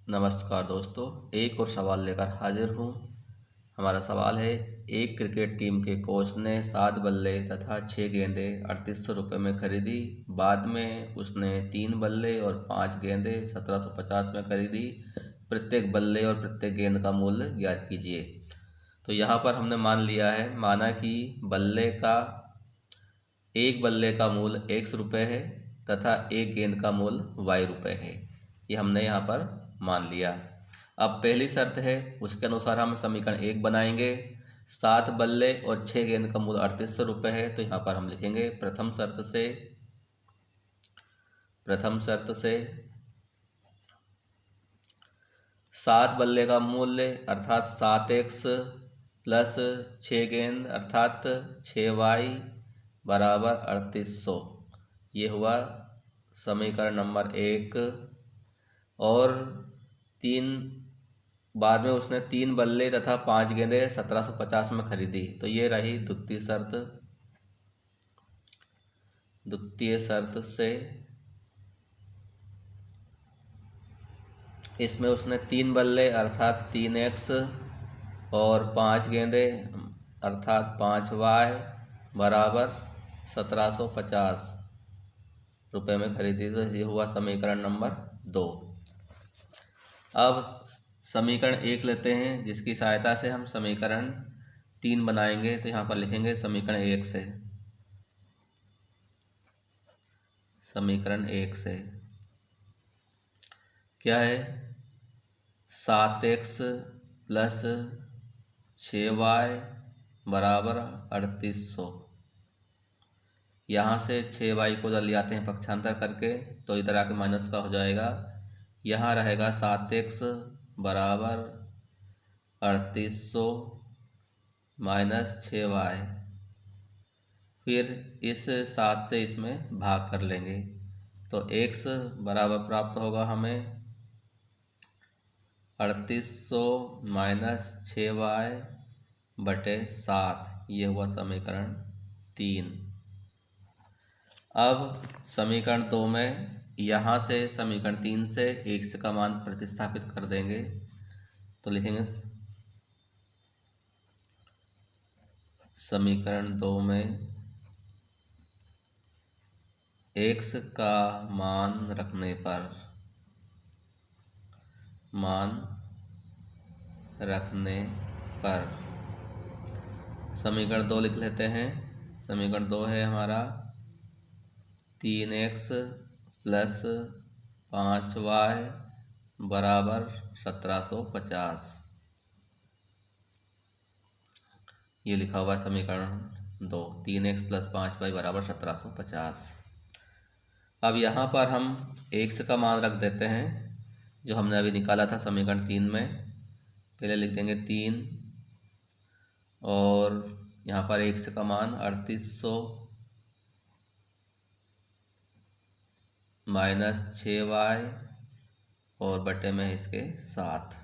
नमस्कार दोस्तों, एक और सवाल लेकर हाजिर हूँ। हमारा सवाल है, एक क्रिकेट टीम के कोच ने 7 बल्ले तथा 6 गेंदें 3800 रुपये में खरीदी। बाद में उसने 3 बल्ले और 5 गेंदें 1750 में खरीदी। प्रत्येक बल्ले और प्रत्येक गेंद का मूल्य ज्ञात कीजिए। तो यहाँ पर हमने माना कि एक बल्ले का मूल्य x रुपये है तथा एक गेंद का मूल्य y रुपये है। ये हमने यहाँ पर मान लिया। अब पहली शर्त है, उसके अनुसार हम समीकरण 1 बनाएंगे। 7 बल्ले और 6 गेंद का मूल्य 3800 रुपये है, तो यहाँ पर हम लिखेंगे प्रथम शर्त से 7 बल्ले का मूल्य अर्थात 7x प्लस 6 गेंद अर्थात 6y बराबर 3800। ये हुआ समीकरण नंबर 1। और बाद में उसने 3 बल्ले तथा 5 गेंदें 1750 में खरीदी, तो ये रही द्वितीय शर्त से इसमें उसने 3 बल्ले अर्थात 3x और 5 गेंदें अर्थात 5y बराबर 1750 रुपये में खरीदी, तो ये हुआ समीकरण नंबर 2। अब समीकरण 1 लेते हैं, जिसकी सहायता से हम समीकरण 3 बनाएंगे। तो यहाँ पर लिखेंगे समीकरण 1 से क्या है, 7x प्लस 6y बराबर 3800। यहाँ से 6y को जब ले आते हैं पक्षांतर करके, तो इधर आके माइनस का हो जाएगा। यहाँ रहेगा 7x बराबर 3800 माइनस 6y। फिर इस 7 से इसमें भाग कर लेंगे, तो x बराबर प्राप्त होगा हमें 3800 माइनस 6y बटे 7। ये हुआ समीकरण 3। अब समीकरण 2 में यहाँ से समीकरण 3 से x का मान प्रतिस्थापित कर देंगे, तो लिखेंगे समीकरण 2 में x का मान रखने पर समीकरण 2 लिख लेते हैं। समीकरण 2 है हमारा 3x प्लस 5y बराबर 1750। ये लिखा हुआ है समीकरण 2, 3x प्लस 5y बराबर 1750। अब यहाँ पर हम x का मान रख देते हैं, जो हमने अभी निकाला था समीकरण 3 में। पहले लिख देंगे 3 और यहाँ पर x का मान 3800 माइनस 6y और बटे में इसके 7,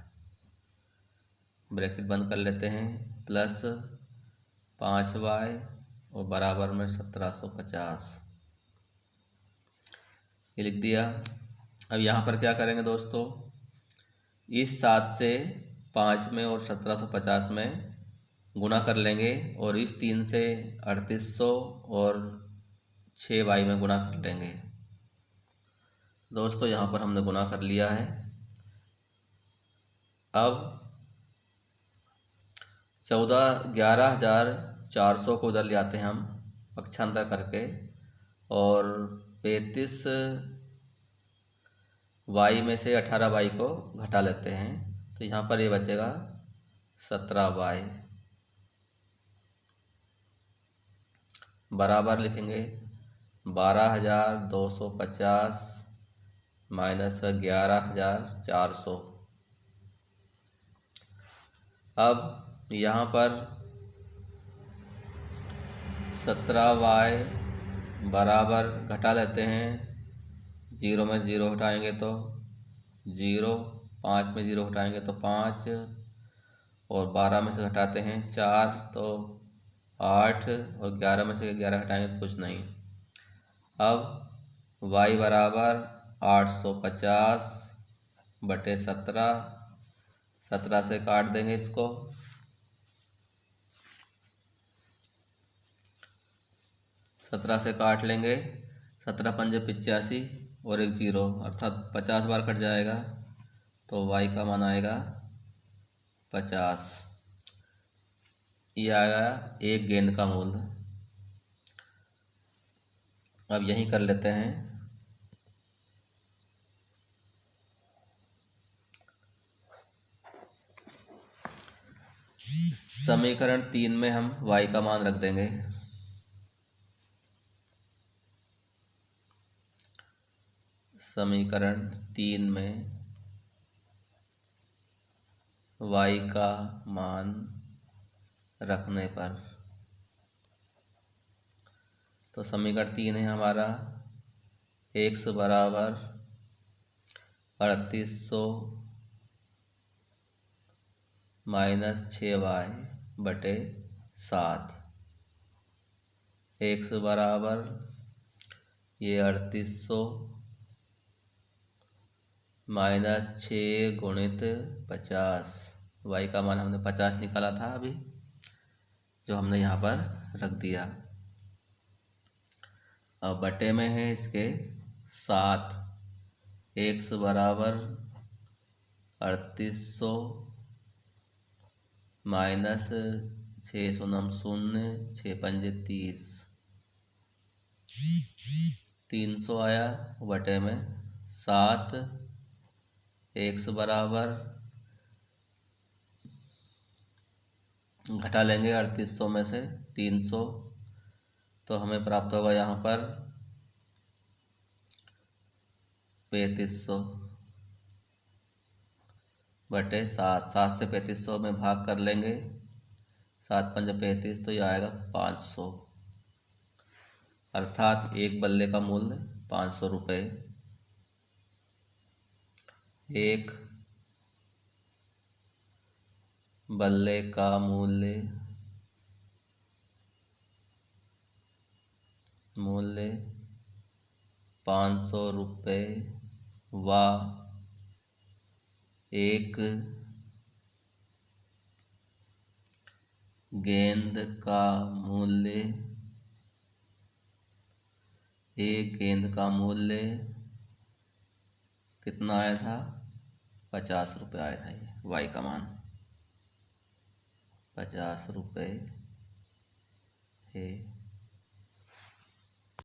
ब्रैकेट बंद कर लेते हैं, प्लस 5y और बराबर में 1750। ये लिख दिया। अब यहाँ पर क्या करेंगे दोस्तों, इस 7 से 5 में और 1750 में गुणा कर लेंगे, और इस 3 से 3800 और 6y में गुणा कर लेंगे। दोस्तों यहाँ पर हमने गुणा कर लिया है। अब 11,400 को उधर ले आते हैं हम पक्षांतर करके, और 35y में से 18y को घटा लेते हैं, तो यहाँ पर ये बचेगा 17y बराबर लिखेंगे 12,250 माइनस 11,400। अब यहाँ पर 17y बराबर घटा लेते हैं, 0 में 0 हटाएंगे तो 0, 5 में 0 हटाएंगे तो 5, और 12 में से घटाते हैं 4 तो 8, और 11 में से 11 हटाएंगे तो कुछ नहीं। अब y बराबर 850 बटे 17, 17 से काट देंगे इसको, 17 से काट लेंगे, 17 पंजे 85 और एक जीरो अर्थात 50 बार कट जाएगा, तो y का मान आएगा 50। ये आया एक गेंद का मूल्य। अब यहीं कर लेते हैं। समीकरण 3 में हम y का मान रख देंगे। समीकरण 3 में y का मान रखने पर, तो समीकरण 3 है हमारा x बराबर 3800 माइनस 6y बटे 7। x बराबर ये 3800 माइनस 6 गुणित 50, y का मान हमने 50 निकाला था अभी, जो हमने यहाँ पर रख दिया। अब बटे में है इसके 7, x बराबर 3800 माइनस 6 शून्य शून्य 6 पंजे 30, 300 आया बटे में 7, x बराबर घटा लेंगे 3800 में से 300, तो हमें प्राप्त होगा यहाँ पर 3500 बटे 7, 7 से 3500 में भाग कर लेंगे, 7 पंजे 35, तो ये आएगा 500, अर्थात एक बल्ले का मूल्य 500 रुपये। एक बल्ले का मूल्य 500 रुपये व एक गेंद का मूल्य कितना आया था? 50 रुपये आया था। ये y का मान 50 रुपये है।